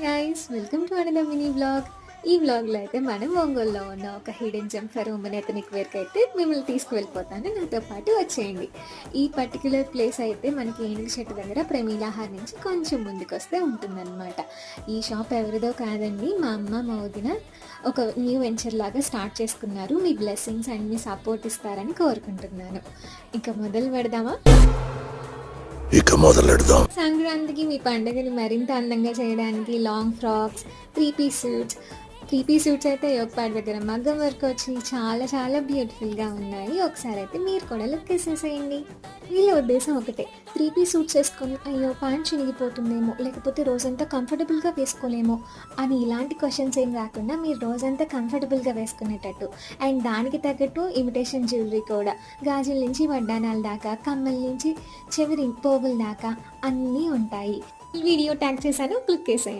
Guys welcome to another mini vlog. ఈ వ్లాగ్లో అయితే మనం ఒంగోలులో ఉన్న ఒక hidden gem for women ethnic వేర్కి అయితే మిమ్మల్ని తీసుకువెళ్ళిపోతాను. నాతో పాటు వచ్చేయండి. ఈ పర్టిక్యులర్ ప్లేస్ అయితే మనకి ఏనుగు చెట్టు దగ్గర ప్రమీలాహార్ నుంచి కొంచెం ముందుకు వస్తే ఉంటుందన్నమాట. ఈ షాప్ ఎవరిదో కాదండి, మా అమ్మ మా వదిన ఒక న్యూ వెంచర్ లాగా స్టార్ట్ చేసుకున్నారు. మీ బ్లెస్సింగ్స్ అండ్ మీ సపోర్ట్ ఇస్తారని కోరుకుంటున్నాను. ఇంకా మొదలు పెడదామా? ఇక మొదలెడదాం. సంక్రాంతికి మీ పండుగని మరింత అందంగా చేయడానికి long frocks, three piece suits అయితే యోగపాడ్ దగ్గర మగ్గం వర్క్ వచ్చి చాలా చాలా బ్యూటిఫుల్గా ఉన్నాయి. ఒకసారి అయితే మీరు కూడా లుక్ వేసేసేయండి. వీళ్ళ ఉద్దేశం ఒకటే, త్రీ పీస్ సూట్స్ వేసుకొని అయ్యో ప్యాంట్ చినిగిపోతుందేమో, లేకపోతే రోజంతా కంఫర్టబుల్గా వేసుకోలేమో అని ఇలాంటి క్వశ్చన్స్ ఏం రాకుండా మీరు రోజంతా కంఫర్టబుల్గా వేసుకునేటట్టు అండ్ దానికి తగ్గట్టు ఇమిటేషన్ జ్యువెలరీ కూడా, గాజుల నుంచి వడ్డానాల దాకా, కమ్మల నుంచి చెవిరి పోగుల దాకా అన్నీ ఉంటాయి. ఈ వీడియో ట్యాగ్ చేశాను, క్లిక్ చేసేయండి.